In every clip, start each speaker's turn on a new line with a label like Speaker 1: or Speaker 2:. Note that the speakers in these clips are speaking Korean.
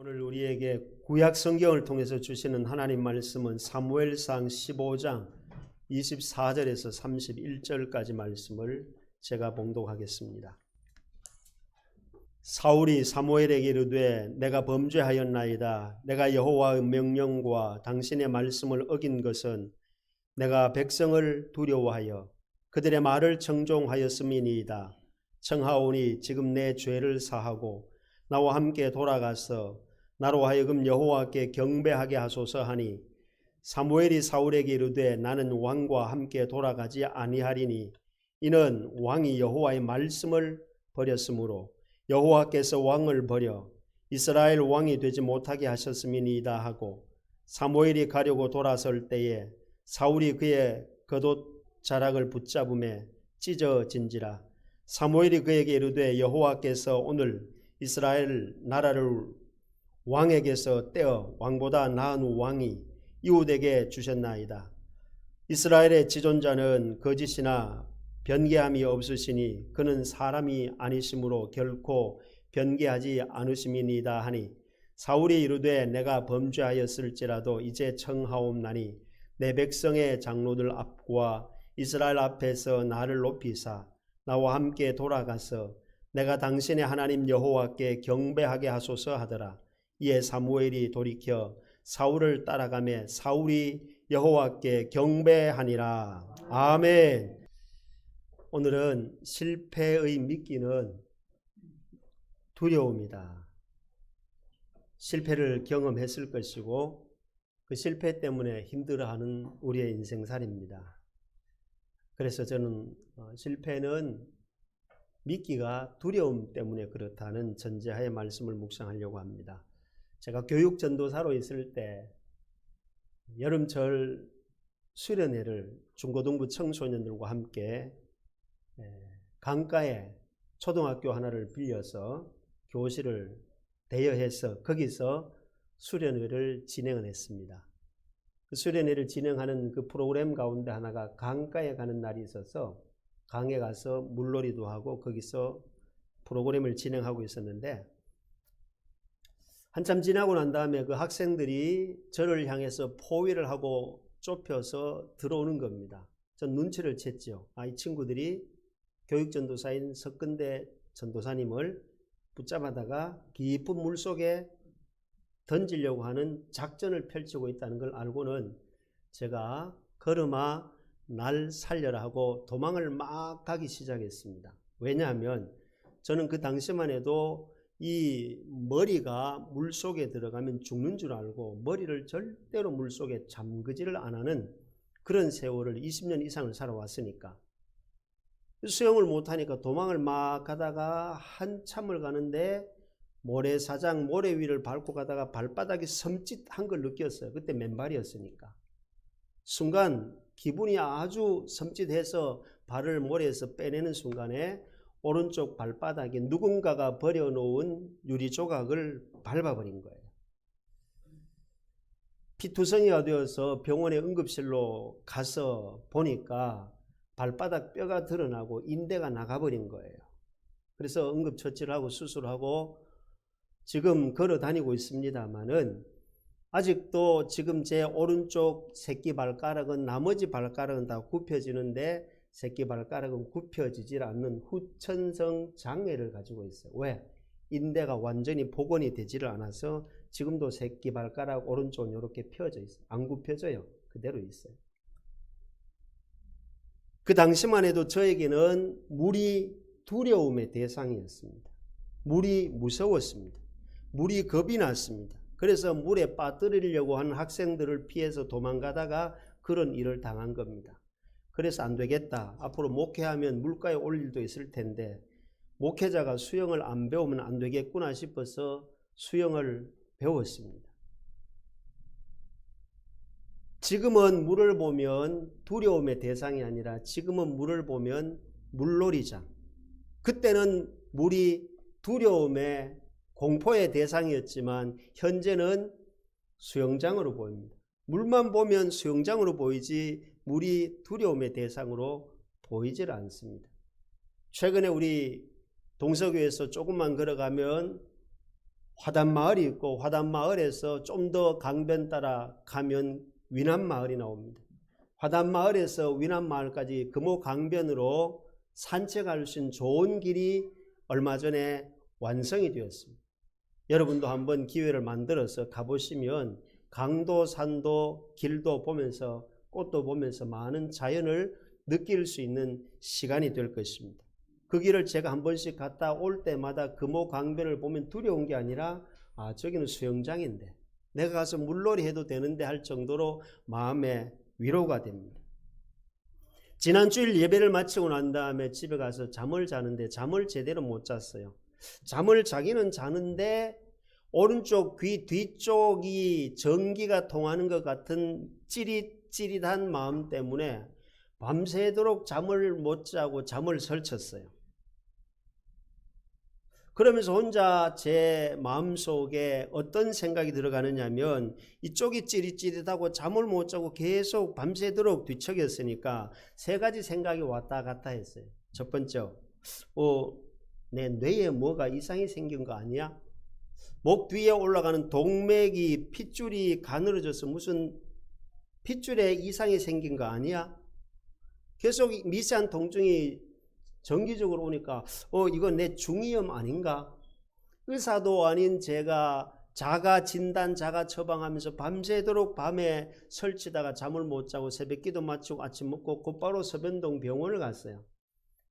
Speaker 1: 오늘 우리에게 구약 성경을 통해서 주시는 하나님 말씀은 사무엘상 15장 24절에서 31절까지 말씀을 제가 봉독하겠습니다. 사울이 사무엘에게 이르되 내가 범죄하였나이다. 내가 여호와의 명령과 당신의 말씀을 어긴 것은 내가 백성을 두려워하여 그들의 말을 청종하였음이니이다. 청하오니 지금 내 죄를 사하고 나와 함께 돌아가서 나로 하여금 여호와께 경배하게 하소서 하니 사무엘이 사울에게 이르되 나는 왕과 함께 돌아가지 아니하리니 이는 왕이 여호와의 말씀을 버렸으므로 여호와께서 왕을 버려 이스라엘 왕이 되지 못하게 하셨음이니이다 하고 사무엘이 가려고 돌아설 때에 사울이 그의 겉옷 자락을 붙잡음에 찢어진지라. 사무엘이 그에게 이르되 여호와께서 오늘 이스라엘 나라를 왕에게서 떼어 왕보다 나은 왕이 이웃에게 주셨나이다. 이스라엘의 지존자는 거짓이나 변개함이 없으시니 그는 사람이 아니심으로 결코 변개하지 않으심이니이다 하니 사울이 이르되 내가 범죄하였을지라도 이제 청하옵나니 내 백성의 장로들 앞과 이스라엘 앞에서 나를 높이사 나와 함께 돌아가서 내가 당신의 하나님 여호와께 경배하게 하소서 하더라. 이에 사무엘이 돌이켜 사울을 따라가매 사울이 여호와께 경배하니라. 아멘. 오늘은 실패의 미끼는 두려움이다. 실패를 경험했을 것이고 그 실패 때문에 힘들어하는 우리의 인생살이입니다. 그래서 저는 실패는 미끼가 두려움 때문에 그렇다는 전제하에 말씀을 묵상하려고 합니다. 제가 교육전도사로 있을 때 여름철 수련회를 중고등부 청소년들과 함께 강가에 초등학교 하나를 빌려서 교실을 대여해서 거기서 수련회를 진행을 했습니다. 그 수련회를 진행하는 그 프로그램 가운데 하나가 강가에 가는 날이 있어서 강에 가서 물놀이도 하고 거기서 프로그램을 진행하고 있었는데 한참 지나고 난 다음에 그 학생들이 저를 향해서 포위를 하고 좁혀서 들어오는 겁니다. 전 눈치를 챘죠. 이 친구들이 교육전도사인 석근대 전도사님을 붙잡아다가 깊은 물속에 던지려고 하는 작전을 펼치고 있다는 걸 알고는 제가 걸음아 날 살려라 하고 도망을 막 가기 시작했습니다. 왜냐하면 저는 그 당시만 해도 이 머리가 물속에 들어가면 죽는 줄 알고 머리를 절대로 물속에 잠그지를 안 하는 그런 세월을 20년 이상을 살아왔으니까 수영을 못하니까 도망을 막 가다가 한참을 가는데 모래사장 모래 위를 밟고 가다가 발바닥이 섬찟한 걸 느꼈어요. 그때 맨발이었으니까. 순간 기분이 아주 섬찟해서 발을 모래에서 빼내는 순간에 오른쪽 발바닥에 누군가가 버려놓은 유리 조각을 밟아버린 거예요. 피투성이가 되어서 병원의 응급실로 가서 보니까 발바닥 뼈가 드러나고 인대가 나가버린 거예요. 그래서 응급처치를 하고 수술하고 지금 걸어 다니고 있습니다만은 아직도 지금 제 오른쪽 새끼 발가락은 나머지 발가락은 다 굽혀지는데 새끼 발가락은 굽혀지질 않는 후천성 장애를 가지고 있어요. 왜? 인대가 완전히 복원이 되지를 않아서 지금도 새끼 발가락 오른쪽은 이렇게 펴져 있어요. 안 굽혀져요. 그대로 있어요. 그 당시만 해도 저에게는 물이 두려움의 대상이었습니다. 물이 무서웠습니다. 물이 겁이 났습니다. 그래서 물에 빠뜨리려고 하는 학생들을 피해서 도망가다가 그런 일을 당한 겁니다. 그래서 안 되겠다. 앞으로 목회하면 물가에 올 일도 있을 텐데 목회자가 수영을 안 배우면 안 되겠구나 싶어서 수영을 배웠습니다. 지금은 물을 보면 두려움의 대상이 아니라 지금은 물을 보면 물놀이장. 그때는 물이 두려움의 공포의 대상이었지만 현재는 수영장으로 보입니다. 물만 보면 수영장으로 보이지 물이 두려움의 대상으로 보이질 않습니다. 최근에 우리 동서교에서 조금만 걸어가면 화단마을이 있고 화단마을에서 좀 더 강변 따라 가면 위남마을이 나옵니다. 화단마을에서 위남마을까지 금호 강변으로 산책할 수 있는 좋은 길이 얼마 전에 완성이 되었습니다. 여러분도 한번 기회를 만들어서 가보시면 강도 산도 길도 보면서 꽃도 보면서 많은 자연을 느낄 수 있는 시간이 될 것입니다. 그 길을 제가 한 번씩 갔다 올 때마다 금호 강변을 보면 두려운 게 아니라 저기는 수영장인데 내가 가서 물놀이 해도 되는데 할 정도로 마음에 위로가 됩니다. 지난 주일 예배를 마치고 난 다음에 집에 가서 잠을 자는데 잠을 제대로 못 잤어요. 잠을 자기는 자는데 오른쪽 귀 뒤쪽이 전기가 통하는 것 같은 찌릿찌릿한 마음 때문에 밤새도록 잠을 못 자고 잠을 설쳤어요. 그러면서 혼자 제 마음속에 어떤 생각이 들어가느냐면 이쪽이 찌릿찌릿하고 잠을 못 자고 계속 밤새도록 뒤척였으니까 세 가지 생각이 왔다 갔다 했어요. 첫 번째, 내 뇌에 뭐가 이상이 생긴 거 아니야? 목 뒤에 올라가는 동맥이 핏줄이 가늘어져서 무슨 핏줄에 이상이 생긴 거 아니야? 계속 미세한 통증이 정기적으로 오니까 이거 내 중이염 아닌가? 의사도 아닌 제가 자가 진단 자가 처방하면서 밤새도록 밤에 설치다가 잠을 못 자고 새벽기도 마치고 아침 먹고 곧바로 서변동 병원을 갔어요.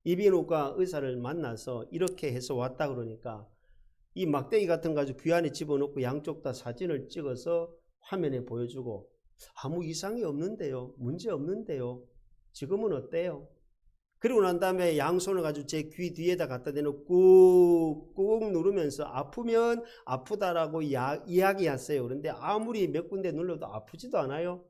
Speaker 1: 이비인후과 의사를 만나서 이렇게 해서 왔다 그러니까 이 막대기 같은 거 가지고 귀 안에 집어넣고 양쪽 다 사진을 찍어서 화면에 보여주고 아무 이상이 없는데요. 문제 없는데요. 지금은 어때요? 그리고 난 다음에 양손을 가지고 제 귀 뒤에다 갖다 대놓고 꾹꾹 누르면서 아프면 아프다라고 이야기하세요. 그런데 아무리 몇 군데 눌러도 아프지도 않아요.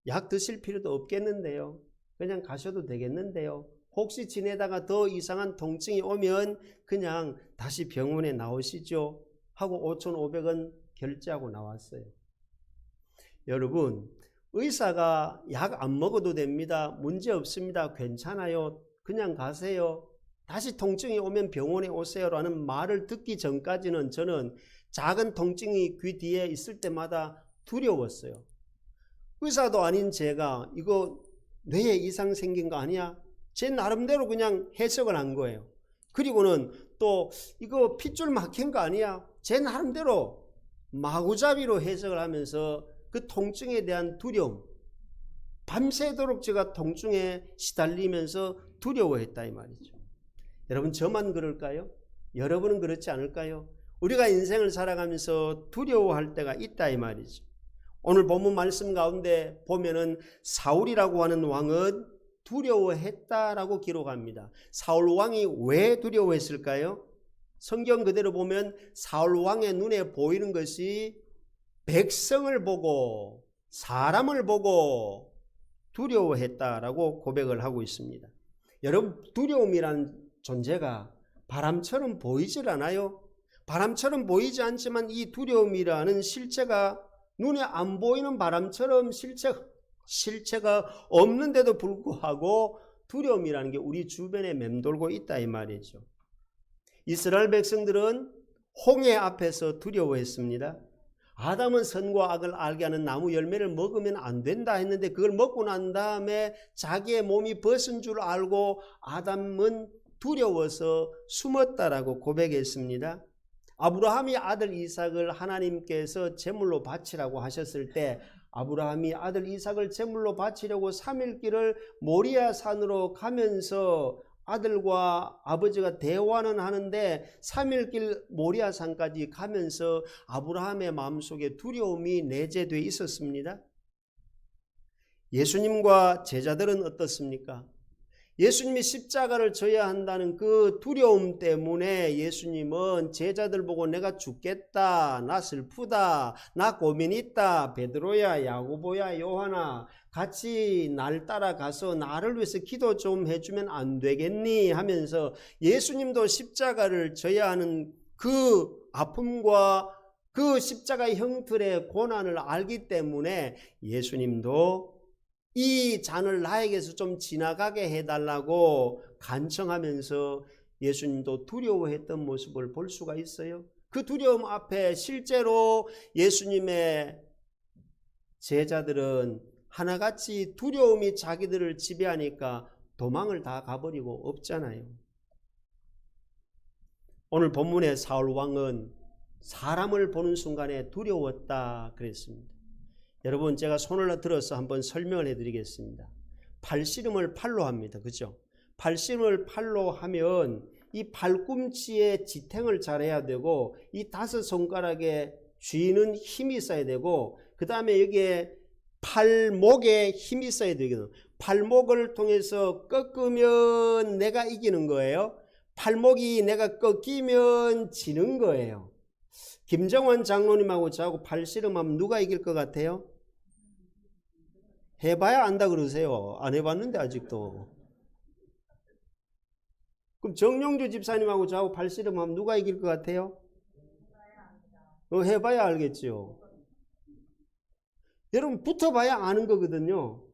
Speaker 1: 약 드실 필요도 없겠는데요. 그냥 가셔도 되겠는데요. 혹시 지내다가 더 이상한 통증이 오면 그냥 다시 병원에 나오시죠 하고 5,500원 결제하고 나왔어요. 여러분, 의사가 약 안 먹어도 됩니다. 문제 없습니다. 괜찮아요. 그냥 가세요. 다시 통증이 오면 병원에 오세요라는 말을 듣기 전까지는 저는 작은 통증이 귀 뒤에 있을 때마다 두려웠어요. 의사도 아닌 제가 이거 뇌에 이상 생긴 거 아니야? 제 나름대로 그냥 해석을 한 거예요. 그리고는 또 이거 핏줄 막힌 거 아니야? 제 나름대로 마구잡이로 해석을 하면서 그 통증에 대한 두려움, 밤새도록 제가 통증에 시달리면서 두려워했다 이 말이죠. 여러분, 저만 그럴까요? 여러분은 그렇지 않을까요? 우리가 인생을 살아가면서 두려워할 때가 있다 이 말이죠. 오늘 본문 말씀 가운데 보면은 사울이라고 하는 왕은 두려워했다라고 기록합니다. 사울 왕이 왜 두려워했을까요? 성경 그대로 보면 사울 왕의 눈에 보이는 것이 백성을 보고 사람을 보고 두려워했다라고 고백을 하고 있습니다. 여러분, 두려움이란 존재가 바람처럼 보이질 않아요. 바람처럼 보이지 않지만 이 두려움이라는 실체가 눈에 안 보이는 바람처럼 실체가 없는데도 불구하고 두려움이라는 게 우리 주변에 맴돌고 있다 이 말이죠. 이스라엘 백성들은 홍해 앞에서 두려워했습니다. 아담은 선과 악을 알게 하는 나무 열매를 먹으면 안 된다 했는데 그걸 먹고 난 다음에 자기의 몸이 벗은 줄 알고 아담은 두려워서 숨었다라고 고백했습니다. 아브라함이 아들 이삭을 하나님께서 제물로 바치라고 하셨을 때 아브라함이 아들 이삭을 제물로 바치려고 3일 길을 모리아 산으로 가면서 아들과 아버지가 대화는 하는데 3일 길 모리아 산까지 가면서 아브라함의 마음속에 두려움이 내재되어 있었습니다. 예수님과 제자들은 어떻습니까? 예수님이 십자가를 져야 한다는 그 두려움 때문에 예수님은 제자들 보고 내가 죽겠다, 나 슬프다, 나 고민 있다, 베드로야, 야고보야, 요한아 같이 날 따라가서 나를 위해서 기도 좀 해주면 안 되겠니? 하면서 예수님도 십자가를 져야 하는 그 아픔과 그 십자가의 형틀의 고난을 알기 때문에 예수님도 이 잔을 나에게서 좀 지나가게 해달라고 간청하면서 예수님도 두려워했던 모습을 볼 수가 있어요. 그 두려움 앞에 실제로 예수님의 제자들은 하나같이 두려움이 자기들을 지배하니까 도망을 다 가버리고 없잖아요. 오늘 본문의 사울 왕은 사람을 보는 순간에 두려웠다 그랬습니다. 여러분, 제가 손을 들어서 한번 설명을 해드리겠습니다. 팔씨름을 팔로 합니다. 그죠? 팔씨름을 팔로 하면 이 팔꿈치에 지탱을 잘해야 되고 이 5손가락에 쥐는 힘이 있어야 되고 그 다음에 여기에 팔목에 힘이 있어야 되거든요. 팔목을 통해서 꺾으면 내가 이기는 거예요. 팔목이 내가 꺾이면 지는 거예요. 김정원 장로님하고 저하고 팔씨름하면 누가 이길 것 같아요? 해봐야 안다 그러세요. 안 해봤는데 아직도. 그럼 정용주 집사님하고 저하고 팔씨름하면 누가 이길 것 같아요? 해봐야 알겠죠. 여러분, 붙어봐야 아는 거거든요.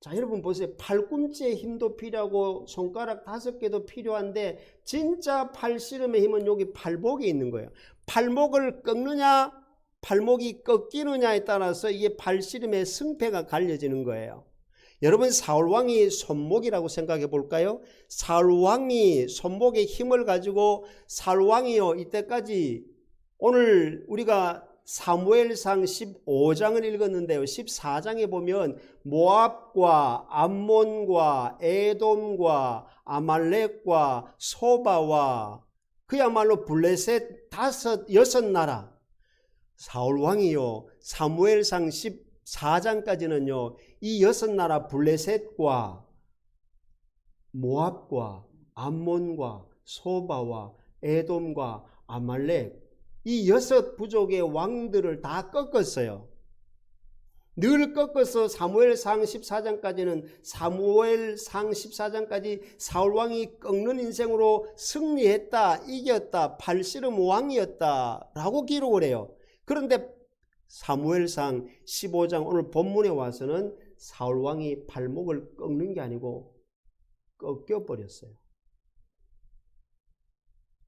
Speaker 1: 자, 여러분 보세요. 팔꿈치에 힘도 필요하고 손가락 5개도 필요한데 진짜 팔씨름의 힘은 여기 팔목에 있는 거예요. 팔목을 꺾느냐 팔목이 꺾이느냐에 따라서 이게 팔씨름의 승패가 갈려지는 거예요. 여러분, 사울왕이 손목이라고 생각해 볼까요? 사울왕이 손목에 힘을 가지고 사울왕이요, 이때까지 오늘 우리가 사무엘상 15장을 읽었는데요. 14장에 보면 모압과 암몬과 에돔과 아말렉과 소바와 그야말로 블레셋 5, 6나라 사울왕이요 사무엘상 14장까지는요 이 6나라 블레셋과 모압과 암몬과 소바와 에돔과 아말렉 이 6부족의 왕들을 다 꺾었어요. 늘 꺾어서 사무엘상 14장까지는 사무엘상 14장까지 사울왕이 꺾는 인생으로 승리했다, 이겼다, 팔씨름 왕이었다 라고 기록을 해요. 그런데 사무엘상 15장 오늘 본문에 와서는 사울왕이 발목을 꺾는 게 아니고 꺾여버렸어요.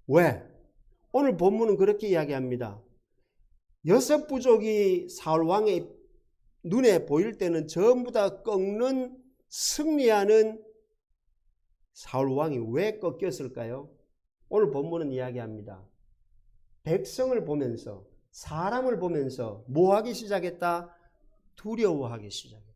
Speaker 1: 왜? 오늘 본문은 그렇게 이야기합니다. 6부족이 사울왕의 눈에 보일 때는 전부 다 꺾는 승리하는 사울왕이 왜 꺾였을까요? 오늘 본문은 이야기합니다. 백성을 보면서 사람을 보면서 뭐 하기 시작했다? 두려워하기 시작했다.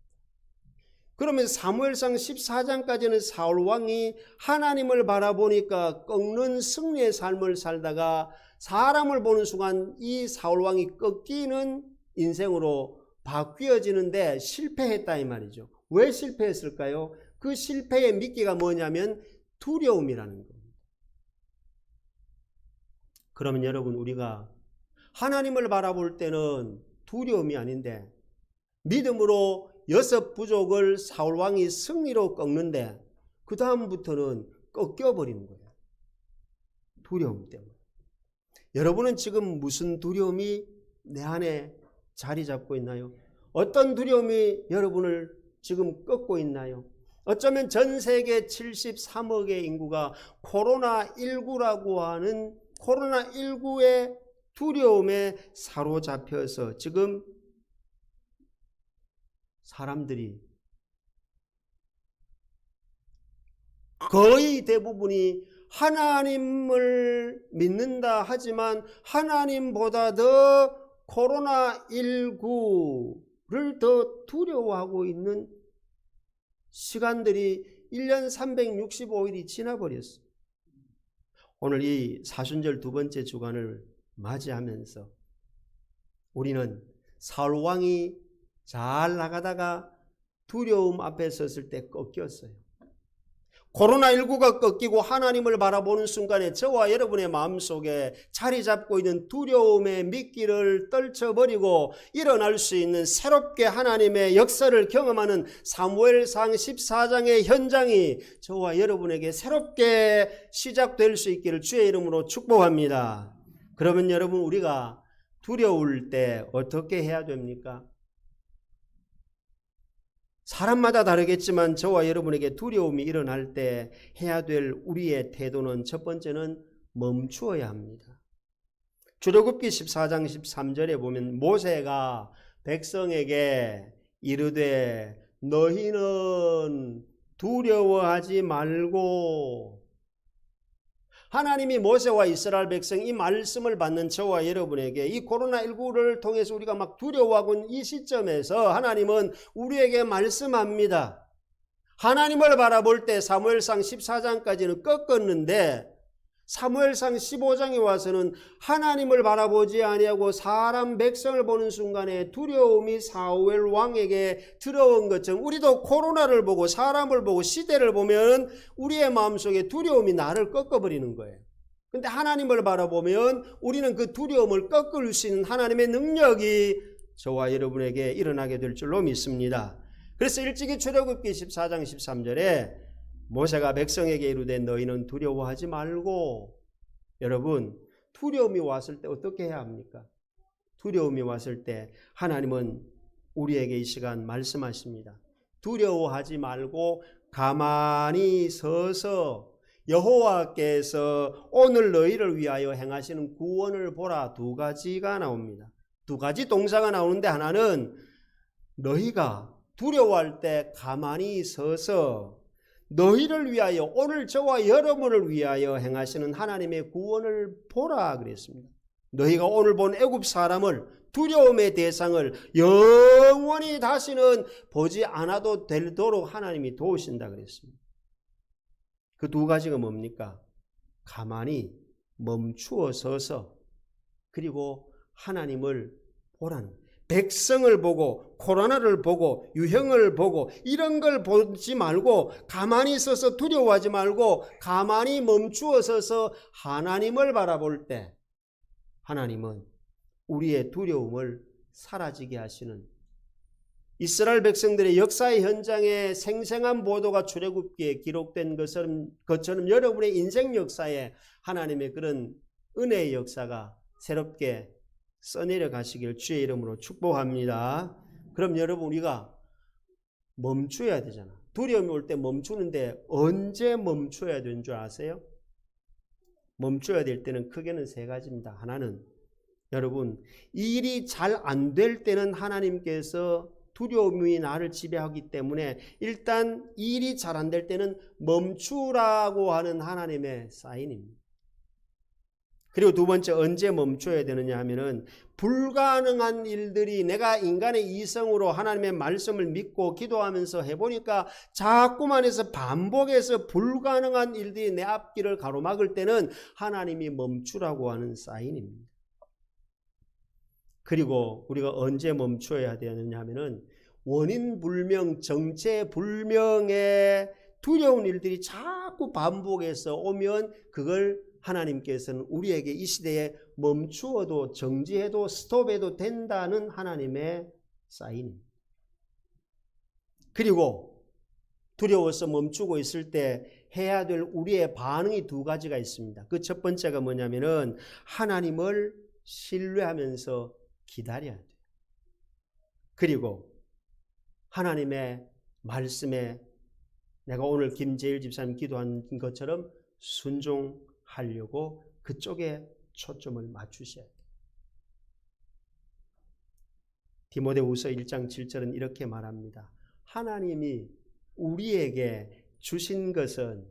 Speaker 1: 그러면 사무엘상 14장까지는 사울왕이 하나님을 바라보니까 꺾는 승리의 삶을 살다가 사람을 보는 순간 이 사울왕이 꺾이는 인생으로 바뀌어지는데 실패했다 이 말이죠. 왜 실패했을까요? 그 실패의 미끼가 뭐냐면 두려움이라는 겁니다. 그러면 여러분, 우리가 하나님을 바라볼 때는 두려움이 아닌데 믿음으로 6부족을 사울왕이 승리로 꺾는데 그 다음부터는 꺾여버리는 거예요. 두려움 때문에. 여러분은 지금 무슨 두려움이 내 안에 자리 잡고 있나요? 어떤 두려움이 여러분을 지금 꺾고 있나요? 어쩌면 전 세계 73억의 인구가 코로나19라고 하는 코로나19의 두려움에 사로잡혀서 지금 사람들이 거의 대부분이 하나님을 믿는다 하지만 하나님보다 더 코로나19를 더 두려워하고 있는 시간들이 1년 365일이 지나버렸어요. 오늘 이 사순절 2번째 주간을 맞이하면서 우리는 사울왕이 잘 나가다가 두려움 앞에 섰을 때 꺾였어요. 코로나19가 꺾이고 하나님을 바라보는 순간에 저와 여러분의 마음속에 자리 잡고 있는 두려움의 미끼를 떨쳐버리고 일어날 수 있는 새롭게 하나님의 역사를 경험하는 사무엘상 14장의 현장이 저와 여러분에게 새롭게 시작될 수 있기를 주의 이름으로 축복합니다. 그러면 여러분, 우리가 두려울 때 어떻게 해야 됩니까? 사람마다 다르겠지만 저와 여러분에게 두려움이 일어날 때 해야 될 우리의 태도는 첫 번째는 멈추어야 합니다. 출애굽기 14장 13절에 보면 모세가 백성에게 이르되 너희는 두려워하지 말고, 하나님이 모세와 이스라엘 백성 이 말씀을 받는 저와 여러분에게 이 코로나19를 통해서 우리가 막 두려워하고 있는 이 시점에서 하나님은 우리에게 말씀합니다. 하나님을 바라볼 때 사무엘상 14장까지는 꺾었는데 사무엘상 15장에 와서는 하나님을 바라보지 아니하고 사람 백성을 보는 순간에 두려움이 사무엘 왕에게 들어온 것처럼 우리도 코로나를 보고 사람을 보고 시대를 보면 우리의 마음속에 두려움이 나를 꺾어버리는 거예요. 근데 하나님을 바라보면 우리는 그 두려움을 꺾을 수 있는 하나님의 능력이 저와 여러분에게 일어나게 될 줄로 믿습니다. 그래서 일찍이 출애굽기 14장 13절에 모세가 백성에게 이르되 너희는 두려워하지 말고, 여러분 두려움이 왔을 때 어떻게 해야 합니까? 두려움이 왔을 때 하나님은 우리에게 이 시간 말씀하십니다. 두려워하지 말고 가만히 서서 여호와께서 오늘 너희를 위하여 행하시는 구원을 보라. 두 가지가 나옵니다. 두 가지 동사가 나오는데 하나는 너희가 두려워할 때 가만히 서서 너희를 위하여 오늘 저와 여러분을 위하여 행하시는 하나님의 구원을 보라 그랬습니다. 너희가 오늘 본 애굽 사람을, 두려움의 대상을 영원히 다시는 보지 않아도 되도록 하나님이 도우신다 그랬습니다. 그 두 가지가 뭡니까? 가만히 멈추어 서서 그리고 하나님을 보라는, 백성을 보고 코로나를 보고 유형을 보고 이런 걸 보지 말고 가만히 서서 두려워하지 말고 가만히 멈추어 서서 하나님을 바라볼 때 하나님은 우리의 두려움을 사라지게 하시는, 이스라엘 백성들의 역사의 현장에 생생한 보도가 출애굽기에 기록된 것처럼 여러분의 인생 역사에 하나님의 그런 은혜의 역사가 새롭게 써내려 가시길 주의 이름으로 축복합니다. 그럼 여러분 우리가 멈춰야 되잖아. 두려움이 올 때 멈추는데 언제 멈춰야 되는 줄 아세요? 멈춰야 될 때는 크게는 세 가지입니다. 하나는 여러분 일이 잘 안 될 때는 하나님께서 두려움이 나를 지배하기 때문에 일단 일이 잘 안 될 때는 멈추라고 하는 하나님의 사인입니다. 그리고 두 번째 언제 멈춰야 되느냐 하면은 불가능한 일들이 내가 인간의 이성으로 하나님의 말씀을 믿고 기도하면서 해보니까 자꾸만 해서 반복해서 불가능한 일들이 내 앞길을 가로막을 때는 하나님이 멈추라고 하는 사인입니다. 그리고 우리가 언제 멈춰야 되느냐 하면은 원인 불명, 정체 불명의 두려운 일들이 자꾸 반복해서 오면 그걸 하나님께서는 우리에게 이 시대에 멈추어도 정지해도 스톱해도 된다는 하나님의 사인입니다. 그리고 두려워서 멈추고 있을 때 해야 될 우리의 반응이 두 가지가 있습니다. 그 첫 번째가 뭐냐면은 하나님을 신뢰하면서 기다려야 돼요. 그리고 하나님의 말씀에 내가 오늘 김재일 집사님 기도한 것처럼 순종하려고 그쪽에 초점을 맞추셔야 돼요. 디모데후서 1장 7절은 이렇게 말합니다. 하나님이 우리에게 주신 것은,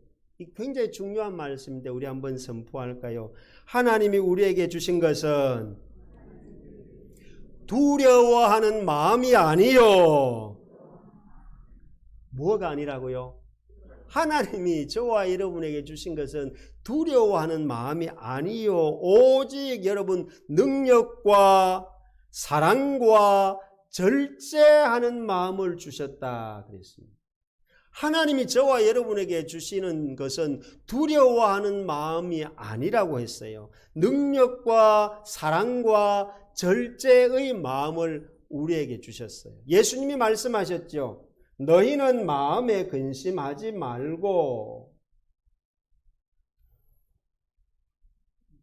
Speaker 1: 굉장히 중요한 말씀인데 우리 한번 선포할까요? 하나님이 우리에게 주신 것은 두려워하는 마음이 아니요. 뭐가 아니라고요? 하나님이 저와 여러분에게 주신 것은 두려워하는 마음이 아니요. 오직 여러분 능력과 사랑과 절제하는 마음을 주셨다 그랬습니다. 하나님이 저와 여러분에게 주시는 것은 두려워하는 마음이 아니라고 했어요. 능력과 사랑과 절제의 마음을 우리에게 주셨어요. 예수님이 말씀하셨죠. 너희는 마음에 근심하지 말고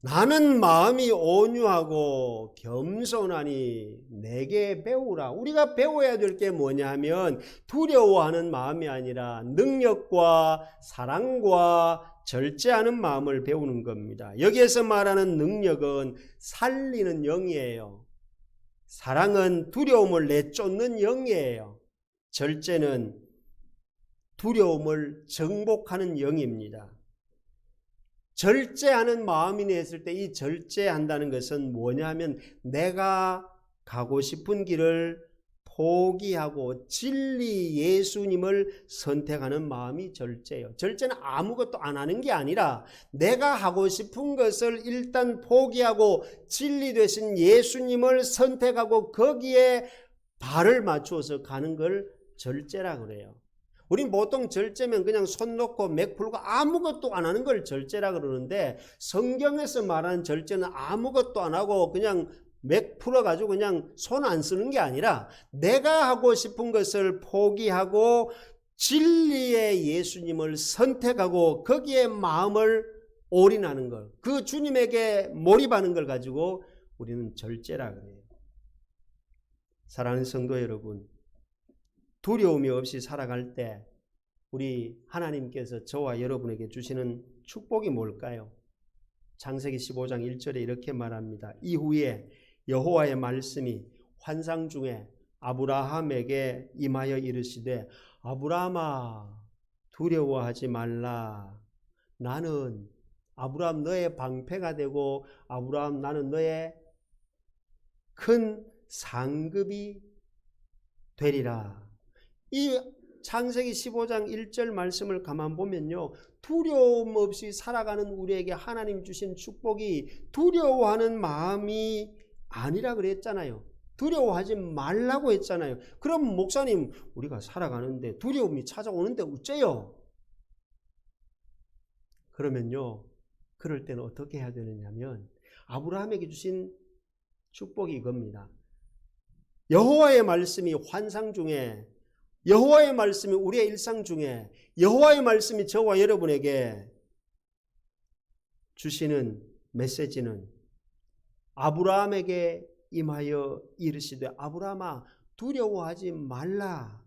Speaker 1: 나는 마음이 온유하고 겸손하니 내게 배우라. 우리가 배워야 될 게 뭐냐 하면 두려워하는 마음이 아니라 능력과 사랑과 절제하는 마음을 배우는 겁니다. 여기에서 말하는 능력은 살리는 영이에요. 사랑은 두려움을 내쫓는 영이에요. 절제는 두려움을 정복하는 영입니다. 절제하는 마음이 했을 때 이 절제한다는 것은 뭐냐 하면 내가 가고 싶은 길을 포기하고 진리 예수님을 선택하는 마음이 절제예요. 절제는 아무것도 안 하는 게 아니라 내가 하고 싶은 것을 일단 포기하고 진리 되신 예수님을 선택하고 거기에 발을 맞추어서 가는 걸 절제라 그래요. 우린 보통 절제면 그냥 손 놓고 맥 풀고 아무것도 안 하는 걸 절제라 그러는데 성경에서 말하는 절제는 아무것도 안 하고 그냥 맥 풀어가지고 그냥 손 안 쓰는 게 아니라 내가 하고 싶은 것을 포기하고 진리의 예수님을 선택하고 거기에 마음을 올인하는 것, 그 주님에게 몰입하는 걸 가지고 우리는 절제라 그래요. 사랑하는 성도 여러분, 두려움이 없이 살아갈 때 우리 하나님께서 저와 여러분에게 주시는 축복이 뭘까요? 창세기 15장 1절에 이렇게 말합니다. 이후에 여호와의 말씀이 환상 중에 아브라함에게 임하여 이르시되 아브라함아 두려워하지 말라. 나는 아브라함 너의 방패가 되고 아브라함 나는 너의 큰 상급이 되리라. 이 창세기 15장 1절 말씀을 가만 보면요, 두려움 없이 살아가는 우리에게 하나님 주신 축복이 두려워하는 마음이 아니라 그랬잖아요. 두려워하지 말라고 했잖아요. 그럼 목사님, 우리가 살아가는데 두려움이 찾아오는데 어째요? 그러면요, 그럴 때는 어떻게 해야 되느냐면 아브라함에게 주신 축복이 이겁니다. 여호와의 말씀이 환상 중에, 여호와의 말씀이 우리의 일상 중에, 여호와의 말씀이 저와 여러분에게 주시는 메시지는 아브라함에게 임하여 이르시되 아브라함아 두려워하지 말라.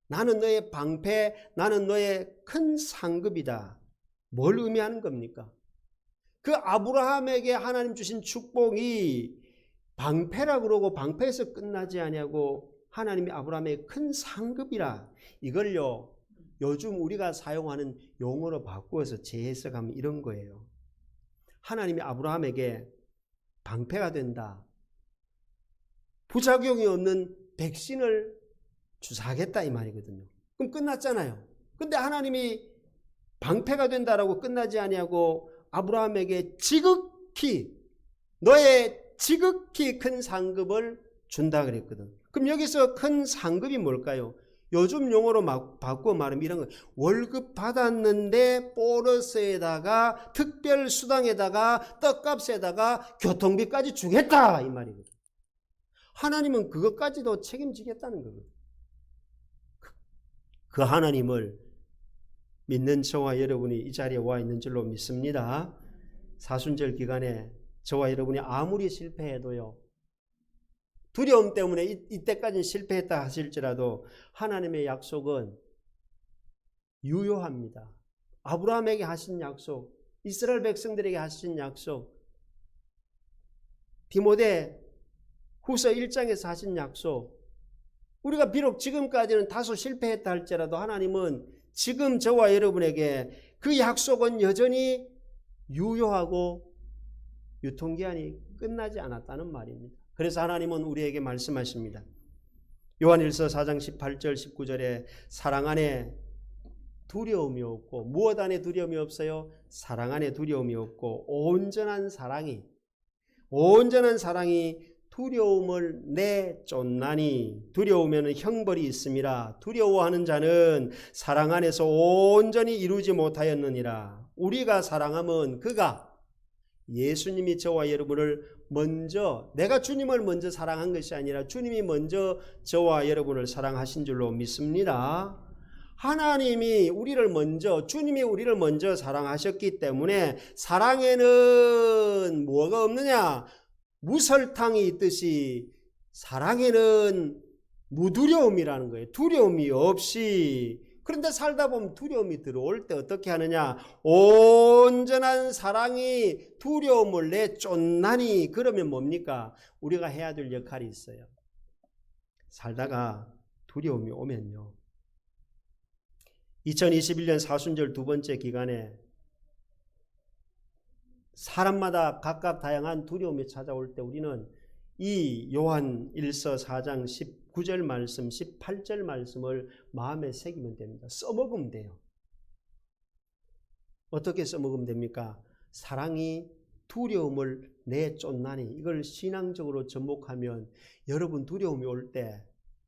Speaker 1: 나는 너의 방패, 나는 너의 큰 상급이다. 뭘 의미하는 겁니까? 그 아브라함에게 하나님 주신 축복이 방패라 그러고 방패에서 끝나지 아니하고 하나님이 아브라함의 큰 상급이라, 이걸요 요즘 우리가 사용하는 용어로 바꾸어서 재해석하면 이런 거예요. 하나님이 아브라함에게 방패가 된다, 부작용이 없는 백신을 주사하겠다 이 말이거든요. 그럼 끝났잖아요. 근데 하나님이 방패가 된다라고 끝나지 아니하고 아브라함에게 지극히, 너의 지극히 큰 상급을 준다 그랬거든. 그럼 여기서 큰 상급이 뭘까요? 요즘 용어로 바꾸어 말하면 이런 거, 월급 받았는데 보너스에다가 특별 수당에다가 떡값에다가 교통비까지 주겠다 이 말이거든. 하나님은 그것까지도 책임지겠다는 거거든. 그 하나님을 믿는 저와 여러분이 이 자리에 와 있는 줄로 믿습니다. 사순절 기간에 저와 여러분이 아무리 실패해도요, 두려움 때문에 이때까지는 실패했다 하실지라도 하나님의 약속은 유효합니다. 아브라함에게 하신 약속, 이스라엘 백성들에게 하신 약속, 디모데 후서 1장에서 하신 약속, 우리가 비록 지금까지는 다소 실패했다 할지라도 하나님은 지금 저와 여러분에게 그 약속은 여전히 유효하고 유통기한이 끝나지 않았다는 말입니다. 그래서 하나님은 우리에게 말씀하십니다. 요한일서 4장 18절 19절에 사랑 안에 두려움이 없고, 무엇 안에 두려움이 없어요? 사랑 안에 두려움이 없고 온전한 사랑이 두려움을 내쫓나니, 두려우면 형벌이 있음이라. 두려워하는 자는 사랑 안에서 온전히 이루지 못하였느니라. 우리가 사랑하면 그가, 예수님이 저와 여러분을 먼저, 내가 주님을 먼저 사랑한 것이 아니라 주님이 먼저 저와 여러분을 사랑하신 줄로 믿습니다. 하나님이 우리를 먼저, 주님이 우리를 먼저 사랑하셨기 때문에 사랑에는 뭐가 없느냐? 무설탕이 있듯이 사랑에는 무두려움이라는 거예요. 두려움이 없이 그런데 살다 보면 두려움이 들어올 때 어떻게 하느냐? 온전한 사랑이 두려움을 내쫓나니. 그러면 뭡니까? 우리가 해야 될 역할이 있어요. 살다가 두려움이 오면요, 2021년 사순절 두 번째 기간에 사람마다 각각 다양한 두려움이 찾아올 때 우리는 이 요한 1서 4장 19절 말씀, 18절 말씀을 마음에 새기면 됩니다. 써먹으면 돼요. 어떻게 써먹으면 됩니까? 사랑이 두려움을 내쫓나니. 이걸 신앙적으로 접목하면 여러분 두려움이 올 때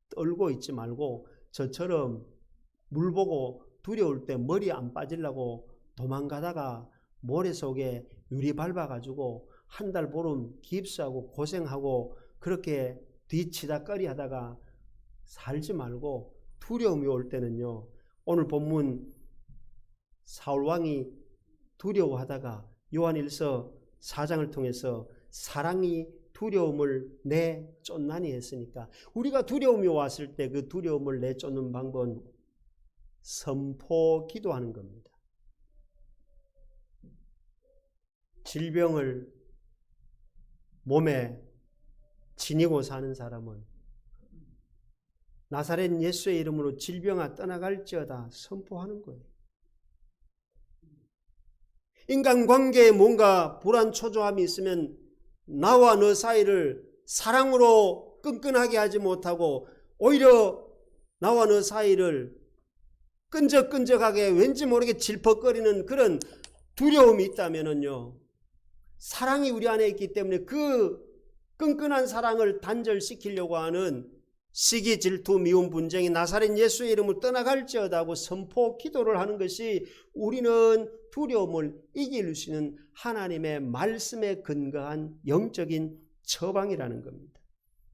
Speaker 1: 떨고 있지 말고 저처럼 물 보고 두려울 때 머리 안 빠지려고 도망가다가 모래 속에 유리 밟아가지고 한 달 보름 깁스하고 고생하고 그렇게 뒤치다꺼리 하다가 살지 말고 두려움이 올 때는요, 오늘 본문 사울왕이 두려워하다가 요한일서 4장을 통해서 사랑이 두려움을 내쫓나니 했으니까 우리가 두려움이 왔을 때 그 두려움을 내쫓는 방법은 선포 기도하는 겁니다. 질병을 몸에 지니고 사는 사람은 나사렛 예수의 이름으로 질병아 떠나갈지어다 선포하는 거예요. 인간관계에 뭔가 불안 초조함이 있으면 나와 너 사이를 사랑으로 끈끈하게 하지 못하고 오히려 나와 너 사이를 끈적끈적하게 왠지 모르게 질퍽거리는 그런 두려움이 있다면요, 사랑이 우리 안에 있기 때문에 그 끈끈한 사랑을 단절시키려고 하는 시기, 질투, 미움, 분쟁이 나사렛 예수의 이름을 떠나갈지어다 하고 선포 기도를 하는 것이 우리는 두려움을 이길 수 있는 하나님의 말씀에 근거한 영적인 처방이라는 겁니다.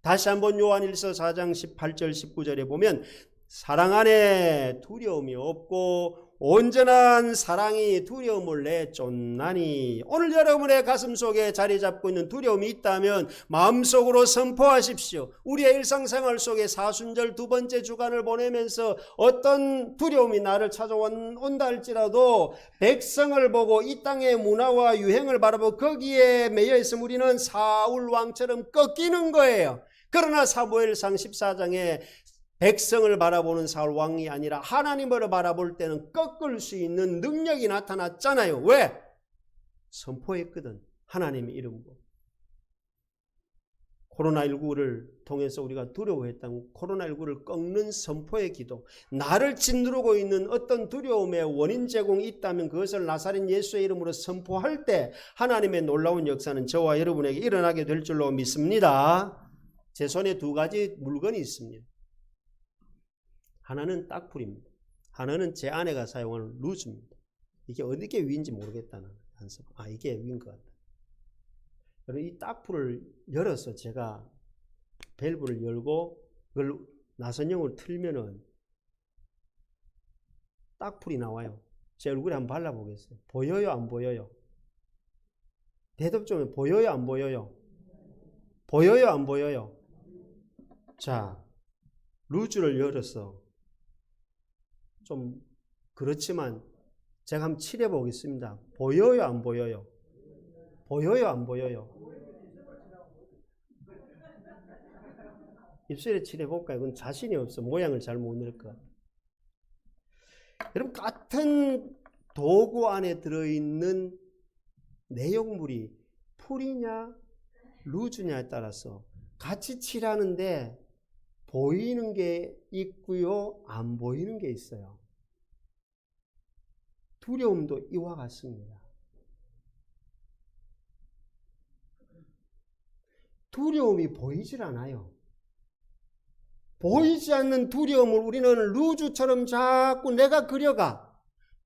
Speaker 1: 다시 한번 요한일서 4장 18절 19절에 보면 사랑 안에 두려움이 없고 온전한 사랑이 두려움을 내쫓나니. 오늘 여러분의 가슴 속에 자리 잡고 있는 두려움이 있다면 마음속으로 선포하십시오. 우리의 일상생활 속에 사순절 두 번째 주간을 보내면서 어떤 두려움이 나를 찾아온다 할지라도 백성을 보고 이 땅의 문화와 유행을 바라보고 거기에 매여 있으면 우리는 사울 왕처럼 꺾이는 거예요. 그러나 사무엘상 14장에 백성을 바라보는 사울 왕이 아니라 하나님을 바라볼 때는 꺾을 수 있는 능력이 나타났잖아요. 왜? 선포했거든. 하나님의 이름으로. 코로나19를 통해서 우리가 두려워했던 코로나19를 꺾는 선포의 기도. 나를 짓누르고 있는 어떤 두려움의 원인 제공이 있다면 그것을 나사렛 예수의 이름으로 선포할 때 하나님의 놀라운 역사는 저와 여러분에게 일어나게 될 줄로 믿습니다. 제 손에 두 가지 물건이 있습니다. 하나는 딱풀입니다. 하나는 제 아내가 사용하는 루즈입니다. 이게 어디게 위인지 모르겠다는 한서. 이게 위인 것 같다. 여러분, 이 딱풀을 열어서 제가 밸브를 열고 그걸 나선형을 틀면은 딱풀이 나와요. 제 얼굴에 한번 발라보겠어요. 보여요, 안 보여요? 대답 좀 해. 보여요, 안 보여요? 보여요, 안 보여요? 자, 루즈를 열어서 좀 그렇지만 제가 한번 칠해 보겠습니다. 보여요, 안 보여요? 보여요, 안 보여요? 입술에 칠해 볼까요? 그건 자신이 없어. 모양을 잘 못 낼 것. 여러분, 같은 도구 안에 들어있는 내용물이 풀이냐 루즈냐에 따라서 같이 칠하는데 보이는 게 있고요, 안 보이는 게 있어요. 두려움도 이와 같습니다. 두려움이 보이질 않아요. 보이지 않는 두려움을 우리는 루즈처럼 자꾸 내가 그려가.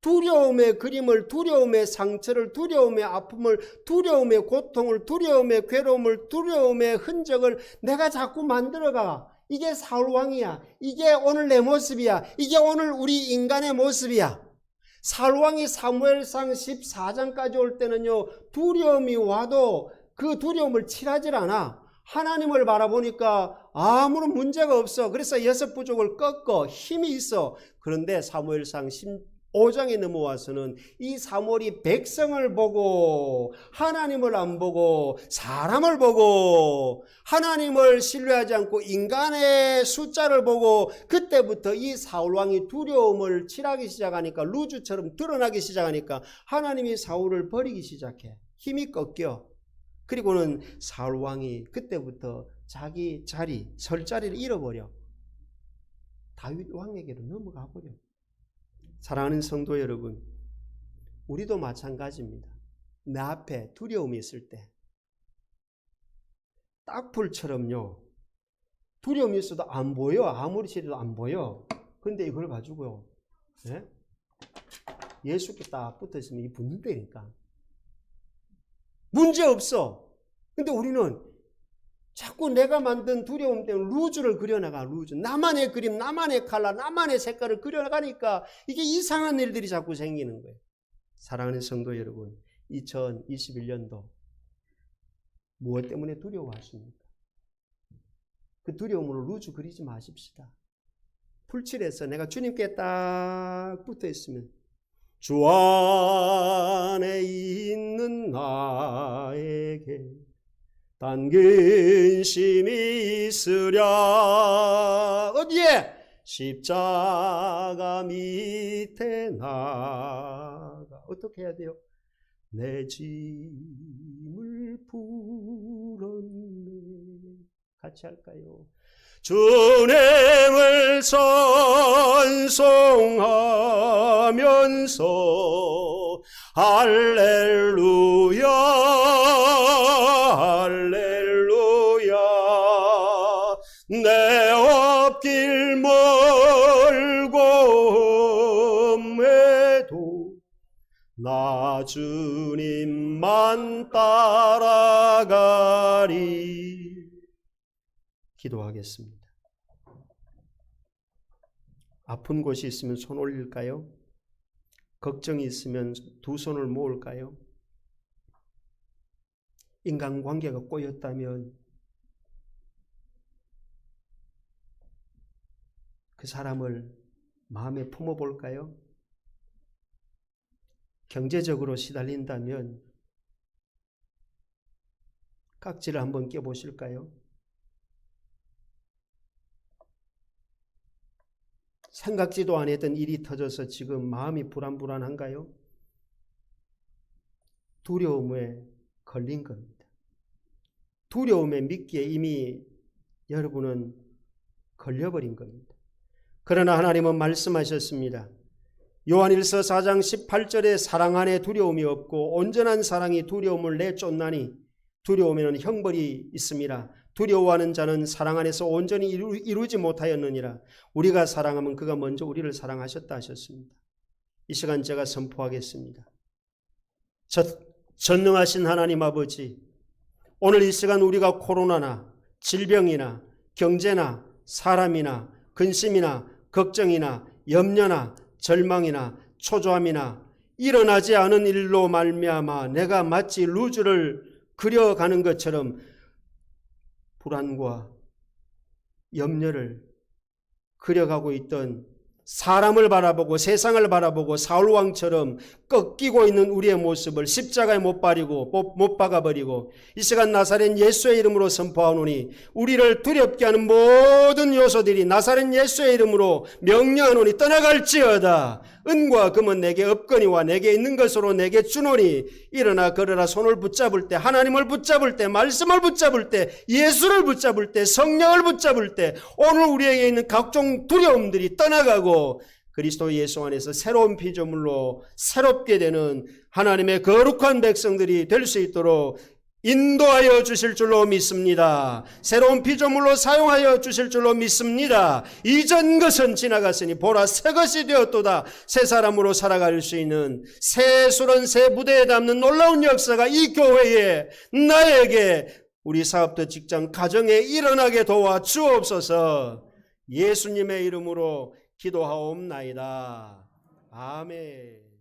Speaker 1: 두려움의 그림을, 두려움의 상처를, 두려움의 아픔을, 두려움의 고통을, 두려움의 괴로움을, 두려움의 흔적을 내가 자꾸 만들어가. 이게 사울왕이야. 이게 오늘 내 모습이야. 이게 오늘 우리 인간의 모습이야. 사울왕이 사무엘상 14장까지 올 때는요, 두려움이 와도 그 두려움을 칠하질 않아. 하나님을 바라보니까 아무런 문제가 없어. 그래서 6부족을 꺾어 힘이 있어. 그런데 사무엘상 15장에 넘어와서는 이 사무엘이 백성을 보고 하나님을 안 보고 사람을 보고 하나님을 신뢰하지 않고 인간의 숫자를 보고 그때부터 이 사울왕이 두려움을 칠하기 시작하니까 루즈처럼 드러나기 시작하니까 하나님이 사울을 버리기 시작해. 힘이 꺾여. 그리고는 사울왕이 그때부터 자기 자리, 설 자리를 잃어버려. 다윗 왕에게로 넘어가 버려. 사랑하는 성도 여러분, 우리도 마찬가지입니다. 내 앞에 두려움이 있을 때 딱불처럼요, 두려움이 있어도 안 보여. 아무리 치료도 안 보여. 그런데 이걸 가지고요, 예수께 딱 붙어 있으면 이 붙는다니까. 문제 없어. 근데 우리는 자꾸 내가 만든 두려움 때문에 루즈를 그려나가. 루즈. 나만의 그림, 나만의 컬러, 나만의 색깔을 그려나가니까 이게 이상한 일들이 자꾸 생기는 거예요. 사랑하는 성도 여러분, 2021년도 무엇 때문에 두려워하십니까? 그 두려움으로 루즈 그리지 마십시다. 풀칠해서 내가 주님께 딱 붙어 있으면 주 안에 있는 나에게 단 근심이 있으랴. 어디에? 십자가 밑에 나가. 어떻게 해야 돼요? 내 짐을 풀었네. 같이 할까요? 주님을 찬송하면서 할렐루야 할렐루야 내 앞길 멀고 험해도 나 주님만 따라가리. 기도하겠습니다. 아픈 곳이 있으면 손 올릴까요? 걱정이 있으면 두 손을 모을까요? 인간관계가 꼬였다면 그 사람을 마음에 품어볼까요? 경제적으로 시달린다면 깍지를 한번 껴보실까요? 생각지도 안 했던 일이 터져서 지금 마음이 불안불안한가요? 두려움에 걸린 겁니다. 두려움에 믿기에 이미 여러분은 걸려버린 겁니다. 그러나 하나님은 말씀하셨습니다. 요한일서 4장 18절에 사랑 안에 두려움이 없고 온전한 사랑이 두려움을 내쫓나니 두려움에는 형벌이 있습니다. 두려워하는 자는 사랑 안에서 온전히 이루지 못하였느니라. 우리가 사랑하면 그가 먼저 우리를 사랑하셨다 하셨습니다. 이 시간 제가 선포하겠습니다. 전능하신 하나님 아버지, 오늘 이 시간 우리가 코로나나 질병이나 경제나 사람이나 근심이나 걱정이나 염려나 절망이나 초조함이나 일어나지 않은 일로 말미암아 내가 마치 루즈를 그려가는 것처럼 불안과 염려를 그려가고 있던 사람을 바라보고 세상을 바라보고 사울왕처럼 꺾이고 있는 우리의 모습을 십자가에 못 박아버리고 이 시간 나사렛 예수의 이름으로 선포하노니 우리를 두렵게 하는 모든 요소들이 나사렛 예수의 이름으로 명령하노니 떠나갈지어다. 은과 금은 내게 없거니와 내게 있는 것으로 내게 주노니 일어나 걸어라. 손을 붙잡을 때, 하나님을 붙잡을 때, 말씀을 붙잡을 때, 예수를 붙잡을 때, 성령을 붙잡을 때 오늘 우리에게 있는 각종 두려움들이 떠나가고 그리스도 예수 안에서 새로운 피조물로 새롭게 되는 하나님의 거룩한 백성들이 될 수 있도록 인도하여 주실 줄로 믿습니다. 새로운 피조물로 사용하여 주실 줄로 믿습니다. 이전 것은 지나갔으니 보라 새 것이 되었도다. 새 사람으로 살아갈 수 있는 새수런 새 무대에 담는 놀라운 역사가 이 교회에 나에게 우리 사업도 직장 가정에 일어나게 도와 주옵소서. 예수님의 이름으로 기도하옵나이다. 아멘.